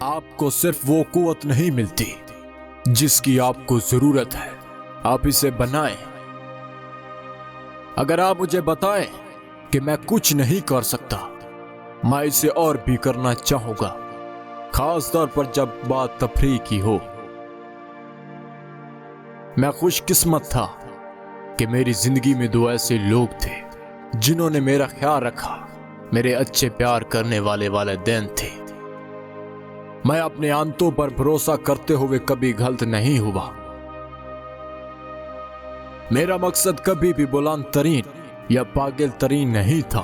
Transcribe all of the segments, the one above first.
آپ کو صرف وہ قوت نہیں ملتی جس کی آپ کو ضرورت ہے، آپ اسے بنائیں۔ اگر آپ مجھے بتائیں کہ میں کچھ نہیں کر سکتا، میں اسے اور بھی کرنا چاہوں گا، خاص طور پر جب بات تفریح کی ہو۔ میں خوش قسمت تھا کہ میری زندگی میں 2 ایسے لوگ تھے جنہوں نے میرا خیال رکھا۔ میرے اچھے پیار کرنے والے والدین تھے۔ میں اپنے آنتوں پر بھروسہ کرتے ہوئے کبھی غلط نہیں ہوا۔ میرا مقصد کبھی بھی بلند ترین یا پاگل ترین نہیں تھا،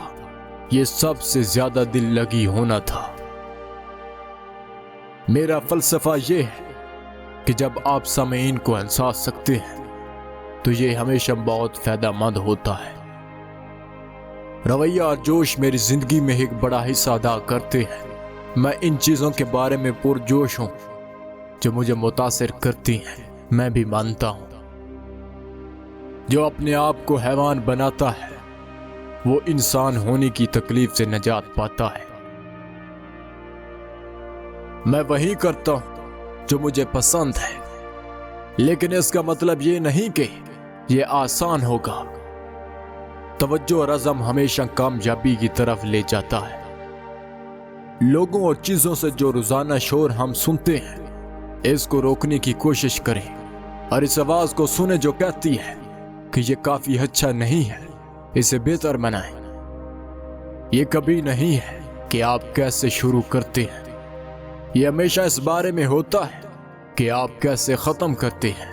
یہ سب سے زیادہ دل لگی ہونا تھا۔ میرا فلسفہ یہ ہے کہ جب آپ سامعین کو ہنسا سکتے ہیں تو یہ ہمیشہ بہت فائدہ مند ہوتا ہے۔ رویہ اور جوش میری زندگی میں ایک بڑا حصہ ادا کرتے ہیں۔ میں ان چیزوں کے بارے میں پرجوش ہوں جو مجھے متاثر کرتی ہیں۔ میں بھی مانتا ہوں جو اپنے آپ کو حیوان بناتا ہے وہ انسان ہونے کی تکلیف سے نجات پاتا ہے۔ میں وہی کرتا ہوں جو مجھے پسند ہے، لیکن اس کا مطلب یہ نہیں کہ یہ آسان ہوگا۔ توجہ اور عزم ہمیشہ کامیابی کی طرف لے جاتا ہے۔ لوگوں اور چیزوں سے جو روزانہ شور ہم سنتے ہیں، اس کو روکنے کی کوشش کریں اور اس آواز کو سنیں جو کہتی ہے کہ یہ کافی اچھا نہیں ہے، اسے بہتر بنائیں۔ یہ کبھی نہیں ہے کہ آپ کیسے شروع کرتے ہیں، یہ ہمیشہ اس بارے میں ہوتا ہے کہ آپ کیسے ختم کرتے ہیں۔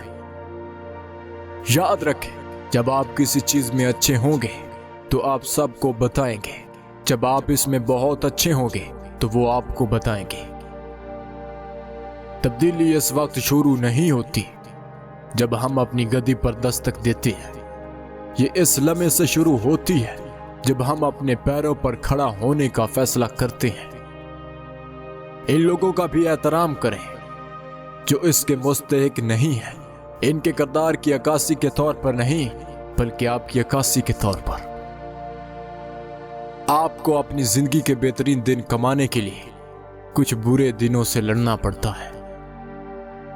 یاد رکھیں، جب آپ کسی چیز میں اچھے ہوں گے تو آپ سب کو بتائیں گے، جب آپ اس میں بہت اچھے ہوں گے تو وہ آپ کو بتائیں گے۔ تبدیلی اس وقت شروع نہیں ہوتی جب ہم اپنی گدی پر دستک دیتے ہیں، یہ اس لمحے سے شروع ہوتی ہے جب ہم اپنے پیروں پر کھڑا ہونے کا فیصلہ کرتے ہیں۔ ان لوگوں کا بھی احترام کریں جو اس کے مستحق نہیں ہیں، ان کے کردار کی عکاسی کے طور پر نہیں بلکہ آپ کی عکاسی کے طور پر۔ آپ کو اپنی زندگی کے بہترین دن کمانے کے لیے کچھ برے دنوں سے لڑنا پڑتا ہے۔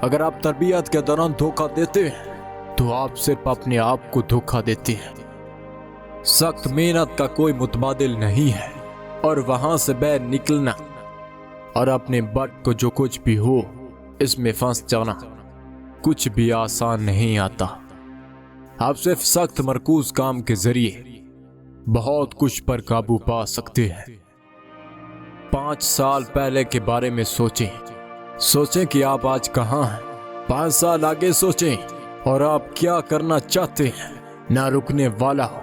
اگر آپ تربیت کے دوران دھوکہ دیتے ہیں تو آپ صرف اپنے آپ کو دھوکہ دیتے ہیں۔ سخت محنت کا کوئی متبادل نہیں ہے، اور وہاں سے باہر نکلنا اور اپنے بٹ کو جو کچھ بھی ہو اس میں پھنس جانا کچھ بھی آسان نہیں آتا۔ آپ صرف سخت مرکوز کام کے ذریعے بہت کچھ پر قابو پا سکتے ہیں۔ 5 سال پہلے کے بارے میں سوچیں کہ آپ آج کہاں ہیں۔ 5 سال آگے سوچیں اور آپ کیا کرنا چاہتے ہیں، نہ رکنے والا ہو۔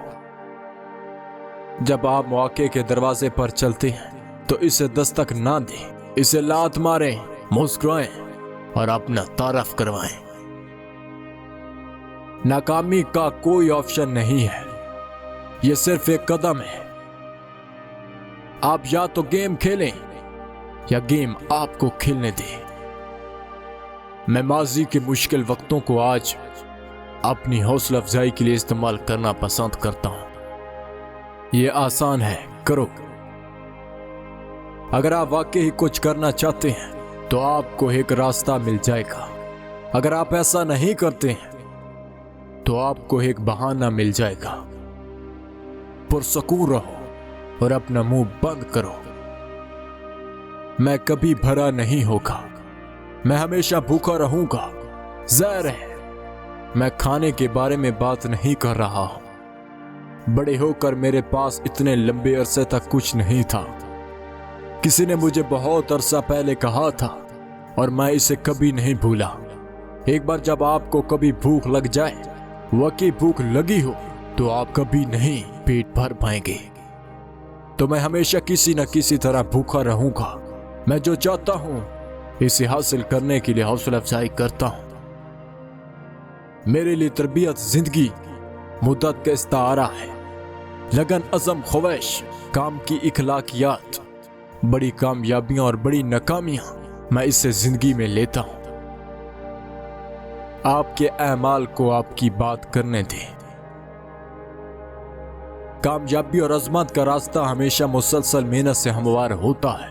جب آپ مواقع کے دروازے پر چلتے ہیں تو اسے دستک نہ دیں، اسے لات ماریں، مسکرائیں اور اپنا تعارف کروائیں۔ ناکامی کا کوئی آپشن نہیں ہے، یہ صرف ایک قدم ہے۔ آپ یا تو گیم کھیلیں یا گیم آپ کو کھیلنے دیں۔ میں ماضی کے مشکل وقتوں کو آج اپنی حوصلہ افزائی کے لیے استعمال کرنا پسند کرتا ہوں۔ یہ آسان ہے، کرو۔ اگر آپ واقعی کچھ کرنا چاہتے ہیں تو آپ کو ایک راستہ مل جائے گا۔ اگر آپ ایسا نہیں کرتے ہیں تو آپ کو ایک بہانہ مل جائے گا۔ پرسکون رہو اور اپنا منہ بند کرو۔ میں کبھی بھرا نہیں ہوگا، میں ہمیشہ بھوکا رہوں گا۔ ظاہر ہے میں کھانے کے بارے میں بات نہیں کر رہا ہوں۔ بڑے ہو کر میرے پاس اتنے لمبے عرصے تک کچھ نہیں تھا۔ کسی نے مجھے بہت عرصہ پہلے کہا تھا اور میں اسے کبھی نہیں بھولا، ایک بار جب آپ کو کبھی بھوک لگ جائے، واقعی بھوک لگی ہو، تو آپ کبھی نہیں پیٹ بھر پائیں گے۔ تو میں ہمیشہ کسی نہ کسی طرح بھوکا رہوں گا۔ میں جو چاہتا ہوں اسے حاصل کرنے کے لیے حوصلہ افزائی کرتا ہوں۔ میرے لیے تربیت زندگی مدت کا استعارہ ہے۔ لگن، عزم، خواہش، کام کی اخلاقیات، بڑی کامیابیاں اور بڑی ناکامیاں میں اسے زندگی میں لیتا ہوں۔ آپ کے اعمال کو آپ کی بات کرنے دیں۔ کامیابی اور عظمت کا راستہ ہمیشہ مسلسل محنت سے ہموار ہوتا ہے۔